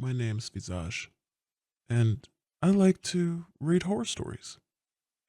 My name's Visage, and I like to read horror stories,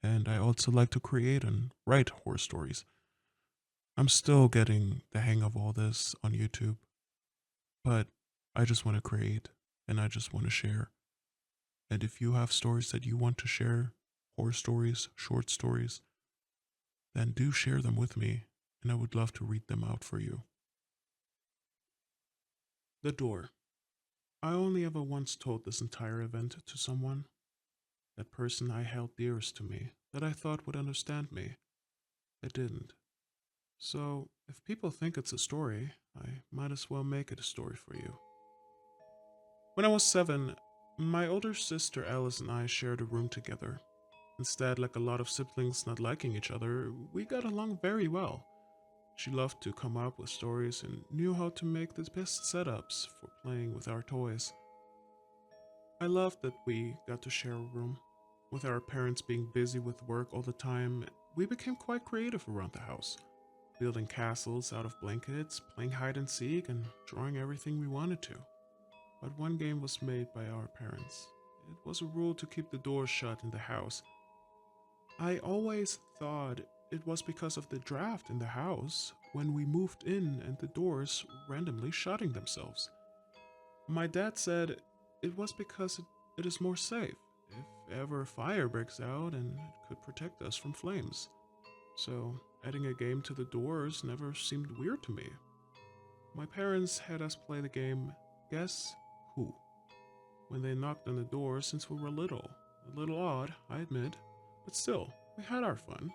and I also like to create and write horror stories. I'm still getting the hang of all this on YouTube, but I just want to create and I just want to share. And if you have stories that you want to share, horror stories, short stories, then do share them with me, and I would love to read them out for you. The door. I only ever once told this entire event to someone, that person I held dearest to me, that I thought would understand me. They didn't. So, if people think it's a story, I might as well make it a story for you. When I was 7, my older sister Alice and I shared a room together. Instead, like a lot of siblings not liking each other, we got along very well. She loved to come up with stories and knew how to make the best setups for playing with our toys. I loved that we got to share a room. With our parents being busy with work all the time, we became quite creative around the house, building castles out of blankets, playing hide and seek, and drawing everything we wanted to. But one game was made by our parents. It was a rule to keep the doors shut in the house. I always thought it was because of the draft in the house when we moved in and the doors randomly shutting themselves. My dad said it was because it is more safe if ever a fire breaks out and it could protect us from flames. So, adding a game to the doors never seemed weird to me. My parents had us play the game Guess Who when they knocked on the door since we were little. A little odd, I admit, but still, we had our fun.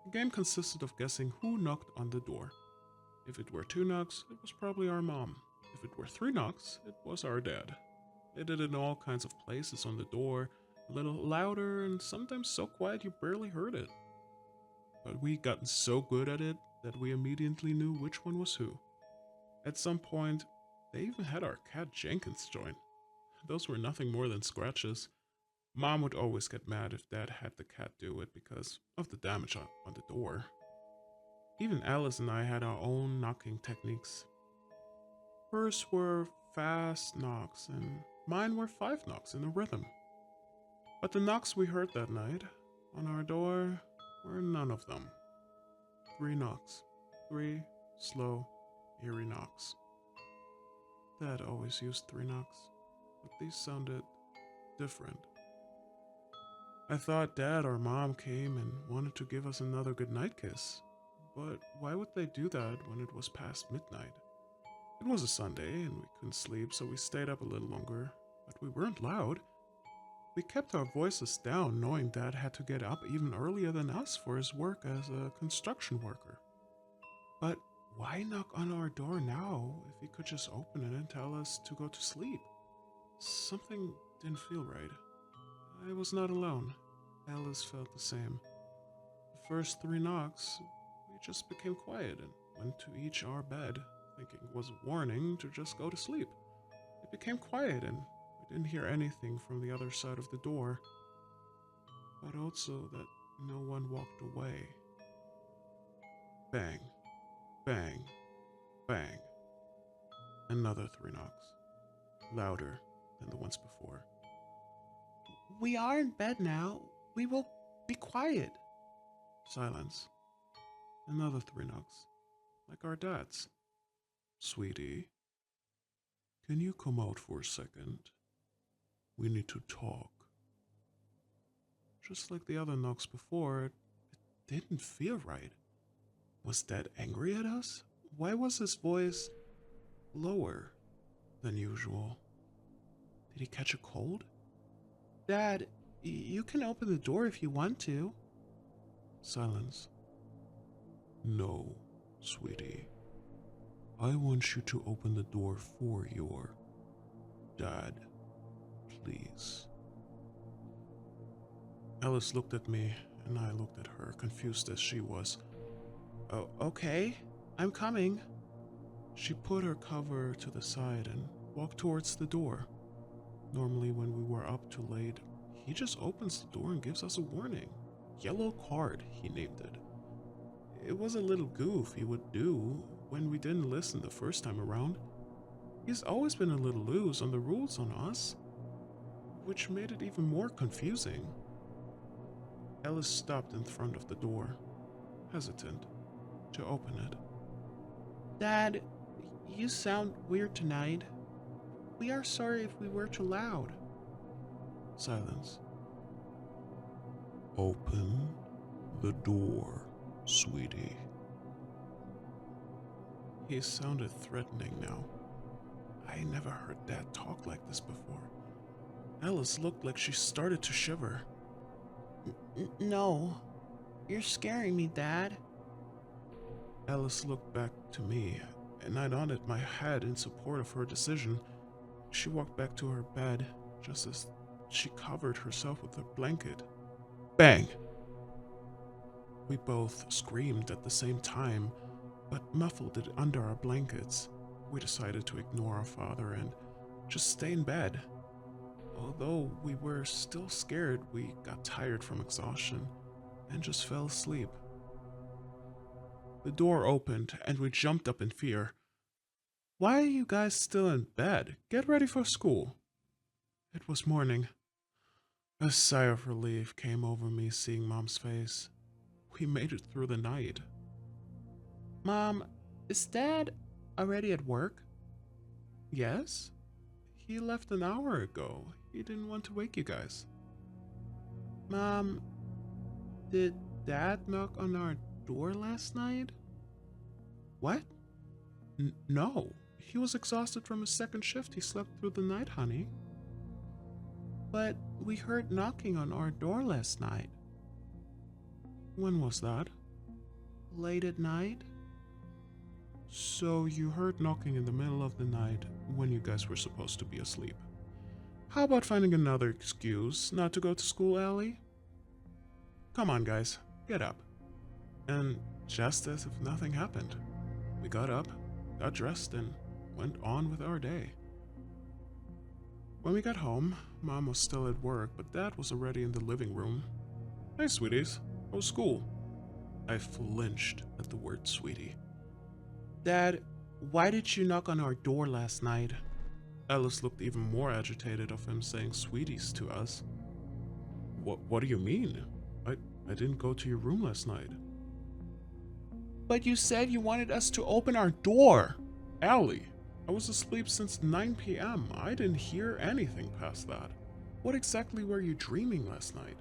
The game consisted of guessing who knocked on the door. If it were 2 knocks, it was probably our mom. If it were 3 knocks, it was our dad. They did it in all kinds of places on the door, a little louder and sometimes so quiet you barely heard it. But we gotten so good at it that we immediately knew which one was who. At some point, they even had our cat Jenkins join. Those were nothing more than scratches. Mom would always get mad if Dad had the cat do it because of the damage on the door. Even Alice and I had our own knocking techniques. Hers were fast knocks, and mine were 5 knocks in a rhythm. But the knocks we heard that night on our door were none of them. 3 knocks. 3 slow, eerie knocks. Dad always used 3 knocks, but these sounded different. I thought Dad or Mom came and wanted to give us another goodnight kiss. But why would they do that when it was past midnight? It was a Sunday and we couldn't sleep, so we stayed up a little longer. But we weren't loud. We kept our voices down, knowing Dad had to get up even earlier than us for his work as a construction worker. But why knock on our door now if he could just open it and tell us to go to sleep? Something didn't feel right. I was not alone. Alice felt the same. The first 3 knocks, we just became quiet and went to each our bed, thinking it was a warning to just go to sleep. It became quiet and we didn't hear anything from the other side of the door, but also that no one walked away. Bang, bang, bang. Another 3 knocks, louder than the ones before. We are in bed now. We will be quiet. Silence. Another 3 knocks, like our dad's. Sweetie, can you come out for a second? We need to talk. Just like the other knocks before, it didn't feel right. Was Dad angry at us? Why was his voice lower than usual? Did he catch a cold? Dad, you can open the door if you want to. Silence. No, sweetie. I want you to open the door for your dad, please. Alice looked at me, and I looked at her, confused as she was. Oh, okay, I'm coming. She put her cover to the side and walked towards the door. Normally, when we were up too late, he just opens the door and gives us a warning. Yellow card, he named it. It was a little goof he would do when we didn't listen the first time around. He's always been a little loose on the rules on us, which made it even more confusing. Alice stopped in front of the door, hesitant to open it. Dad, you sound weird tonight. We are sorry if we were too loud. Silence. Open the door, sweetie. He sounded threatening now. I never heard Dad talk like this before. Alice looked like she started to shiver. No, you're scaring me, Dad. Alice looked back to me, and I nodded my head in support of her decision. She walked back to her bed, just as she covered herself with a blanket. Bang! We both screamed at the same time, but muffled it under our blankets. We decided to ignore our father and just stay in bed. Although we were still scared, we got tired from exhaustion and just fell asleep. The door opened and we jumped up in fear. Why are you guys still in bed? Get ready for school. It was morning. A sigh of relief came over me seeing Mom's face. We made it through the night. Mom, is Dad already at work? Yes. He left an hour ago. He didn't want to wake you guys. Mom, did Dad knock on our door last night? What? No. He was exhausted from his second shift. He slept through the night, honey. But we heard knocking on our door last night. When was that? Late at night? So you heard knocking in the middle of the night when you guys were supposed to be asleep. How about finding another excuse not to go to school, Allie? Come on, guys, get up. And just as if nothing happened, we got up, got dressed, and went on with our day. When we got home, Mom was still at work, but Dad was already in the living room. Hey, sweeties, how was school? I flinched at the word sweetie. Dad, why did you knock on our door last night? Alice looked even more agitated of him saying sweeties to us. What do you mean? I didn't go to your room last night. But you said you wanted us to open our door. Allie, I was asleep since 9 p.m. I didn't hear anything past that. What exactly were you dreaming last night?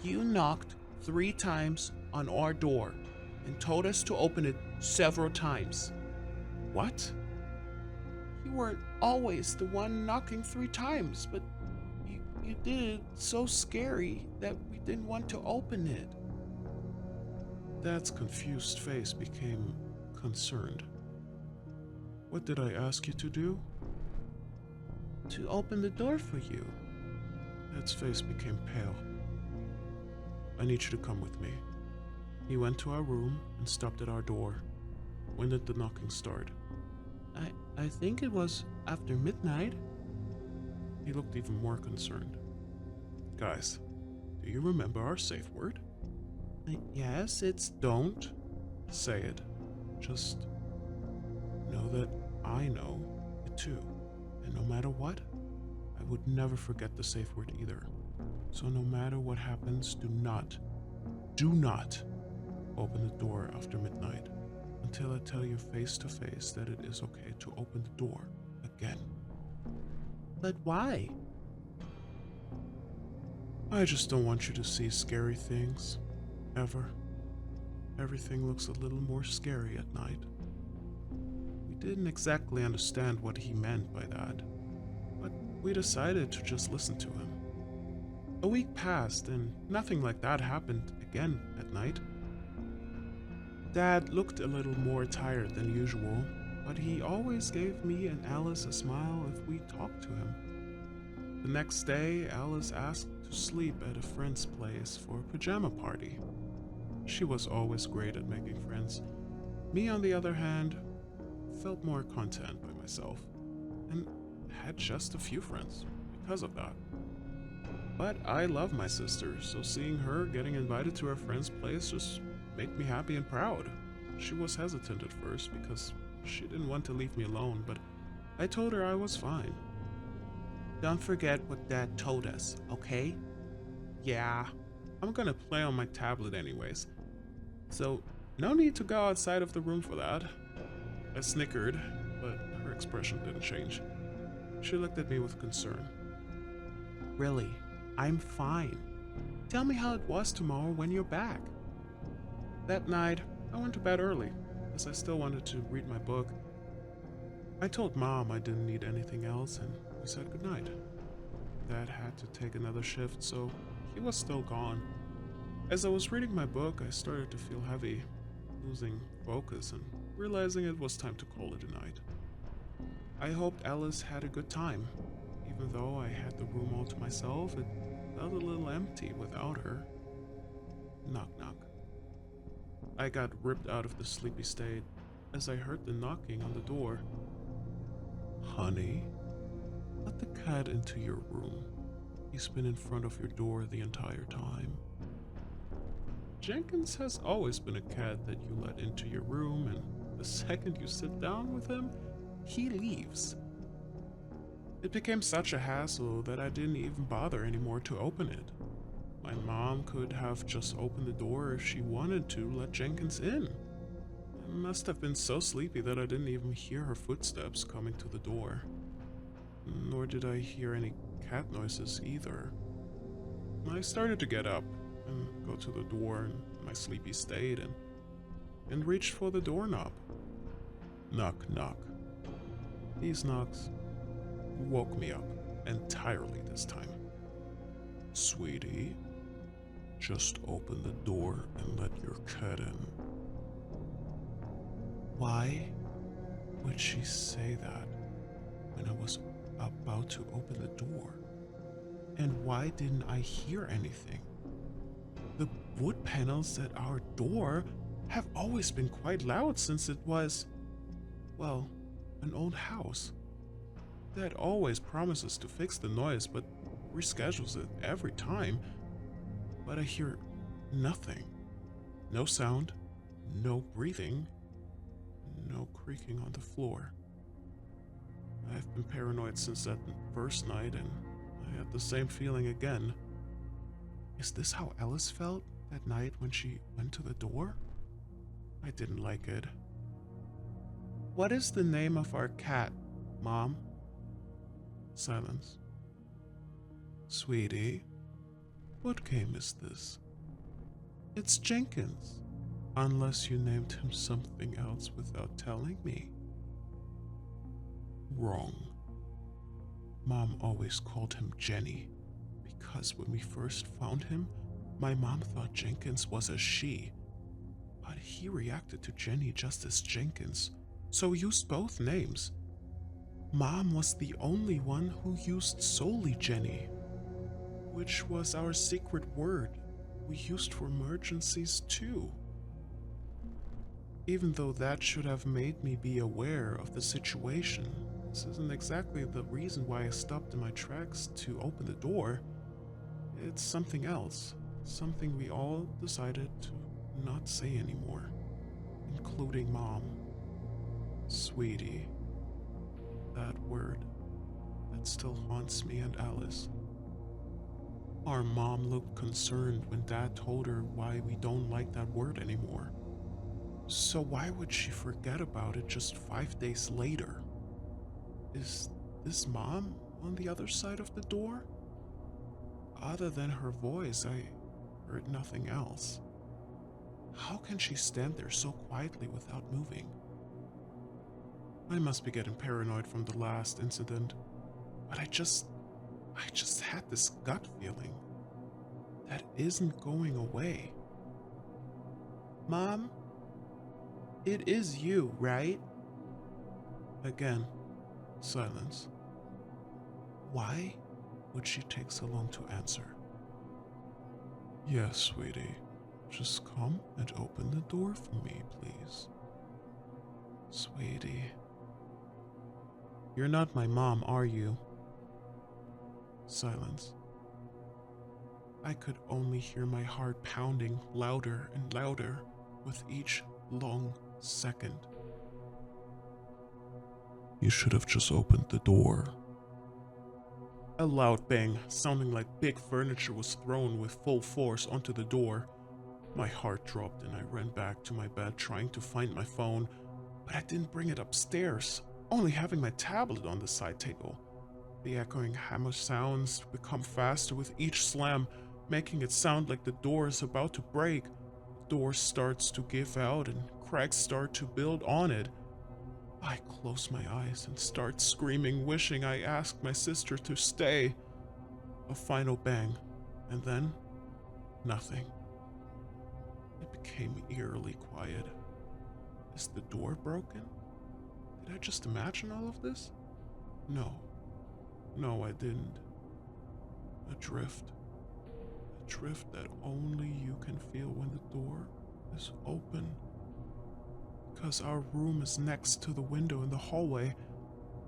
You knocked 3 times on our door and told us to open it several times. What? You weren't always the one knocking 3 times, but you did it so scary that we didn't want to open it. Dad's confused face became concerned. What did I ask you to do? To open the door for you. Dad's face became pale. I need you to come with me. He went to our room and stopped at our door. When did the knocking start? I think it was after midnight. He looked even more concerned. Guys, do you remember our safe word? Yes, it's don't. Say it. Just know that I know it too. And no matter what, I would never forget the safe word either. So no matter what happens, do not open the door after midnight until I tell you face to face that it is okay to open the door again. But why? I just don't want you to see scary things. Ever. Everything looks a little more scary at night. We didn't exactly understand what he meant by that, but we decided to just listen to him. A week passed and nothing like that happened again at night. Dad looked a little more tired than usual, but he always gave me and Alice a smile if we talked to him. The next day, Alice asked to sleep at a friend's place for a pajama party. She was always great at making friends. Me, on the other hand, felt more content by myself and had just a few friends because of that. But I love my sister, so seeing her getting invited to her friend's place just made me happy and proud. She was hesitant at first because She didn't want to leave me alone, but I told her I was fine. Don't forget what Dad told us, okay? Yeah, I'm gonna play on my tablet anyways, so no need to go outside of the room for that. I snickered, but her expression didn't change. She looked at me with concern. Really, I'm fine. Tell me how it was tomorrow when you're back. That night, I went to bed early, as I still wanted to read my book. I told Mom I didn't need anything else, and we said goodnight. Dad had to take another shift, so he was still gone. As I was reading my book, I started to feel heavy, losing focus and realizing it was time to call it a night. I hoped Alice had a good time. Even though I had the room all to myself, it felt a little empty without her. Knock knock. I got ripped out of the sleepy state as I heard the knocking on the door. Honey, let the cat into your room. He's been in front of your door the entire time. Jenkins has always been a cat that you let into your room, and the second you sit down with him, he leaves. It became such a hassle that I didn't even bother anymore to open it. My mom could have just opened the door if she wanted to let Jenkins in. I must have been so sleepy that I didn't even hear her footsteps coming to the door. Nor did I hear any cat noises either. I started to get up and go to the door in my sleepy state and reached for the doorknob. Knock, knock. These knocks woke me up entirely this time. Sweetie, just open the door and let your cat in. Why would she say that when I was about to open the door? And why didn't I hear anything? The wood panels at our door have always been quite loud since it was, well, an old house. Dad always promises to fix the noise, but reschedules it every time. But I hear nothing. No sound, no breathing, no creaking on the floor. I've been paranoid since that first night, and I had the same feeling again. Is this how Alice felt that night when she went to the door? I didn't like it. What is the name of our cat, Mom? Silence. Sweetie, what game is this? It's Jenkins, unless you named him something else without telling me. Wrong. Mom always called him Jenny, because when we first found him, my mom thought Jenkins was a she, but he reacted to Jenny just as Jenkins, so used both names. Mom was the only one who used solely Jenny, which was our secret word we used for emergencies too. Even though that should have made me be aware of the situation, this isn't exactly the reason why I stopped in my tracks to open the door. It's something else, something we all decided to not say anymore, including Mom. Sweetie. That word that still haunts me and Alice. Our mom looked concerned when Dad told her why we don't like that word anymore. So why would she forget about it just 5 days later? Is this Mom on the other side of the door? Other than her voice, I heard nothing else. How can she stand there so quietly without moving? I must be getting paranoid from the last incident, but I just had this gut feeling that isn't going away. Mom, it is you, right? Again, silence. Why would she take so long to answer? Yes, sweetie. Just come and open the door for me, please. Sweetie. You're not my mom, are you? Silence. I could only hear my heart pounding louder and louder with each long second. You should have just opened the door. A loud bang, sounding like big furniture was thrown with full force onto the door. My heart dropped and I ran back to my bed trying to find my phone, but I didn't bring it upstairs, only having my tablet on the side table. The echoing hammer sounds become faster with each slam, making it sound like the door is about to break. The door starts to give out and cracks start to build on it. I close my eyes and start screaming, wishing I asked my sister to stay. A final bang, and then nothing. It became eerily quiet. Is the door broken? Did I just imagine all of this? No. No, I didn't. A drift. A drift that only you can feel when the door is open. Because our room is next to the window in the hallway.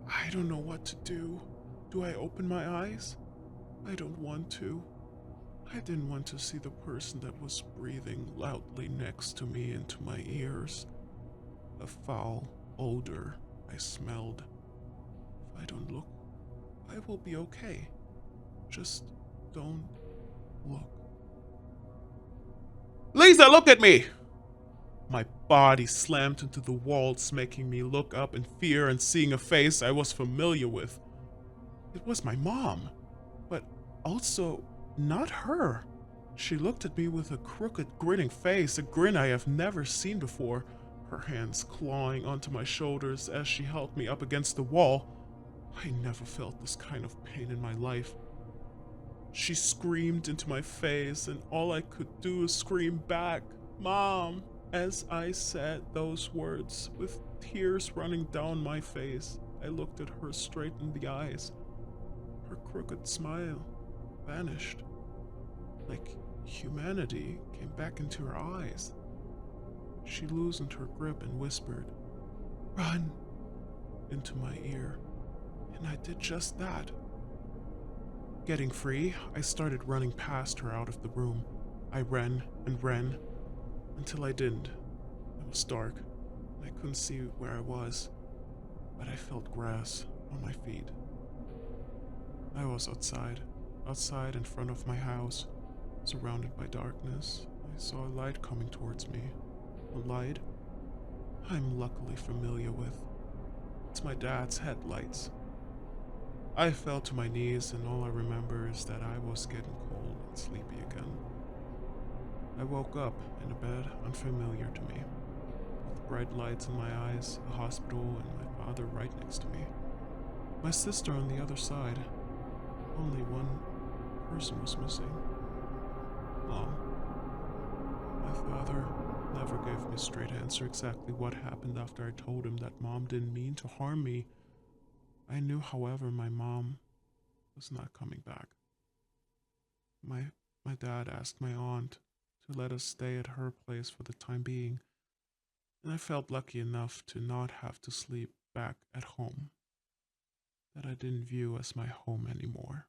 I don't know what to do. Do I open my eyes? I don't want to. I didn't want to see the person that was breathing loudly next to me into my ears. A foul odor I smelled. If I don't look, I will be okay. Just don't look. Lisa, look at me! My body slammed into the walls, making me look up in fear and seeing a face I was familiar with. It was my mom, but also not her. She looked at me with a crooked, grinning face, a grin I have never seen before, her hands clawing onto my shoulders as she held me up against the wall. I never felt this kind of pain in my life. She screamed into my face, and all I could do was scream back, "Mom!" As I said those words, with tears running down my face, I looked at her straight in the eyes. Her crooked smile vanished, like humanity came back into her eyes. She loosened her grip and whispered, "Run!" into my ear, and I did just that. Getting free, I started running past her out of the room. I ran and ran until I didn't. It was dark, and I couldn't see where I was, but I felt grass on my feet. I was outside in front of my house, surrounded by darkness. I saw a light coming towards me. A light I'm luckily familiar with. It's my dad's headlights. I fell to my knees, and all I remember is that I was getting cold and sleepy again. I woke up in a bed unfamiliar to me, with bright lights in my eyes, a hospital, and my father right next to me. My sister on the other side. Only one person was missing. Mom. My father never gave me a straight answer exactly what happened after I told him that Mom didn't mean to harm me. I knew, however, my mom was not coming back. My dad asked my aunt to let us stay at her place for the time being, and I felt lucky enough to not have to sleep back at home, that I didn't view as my home anymore.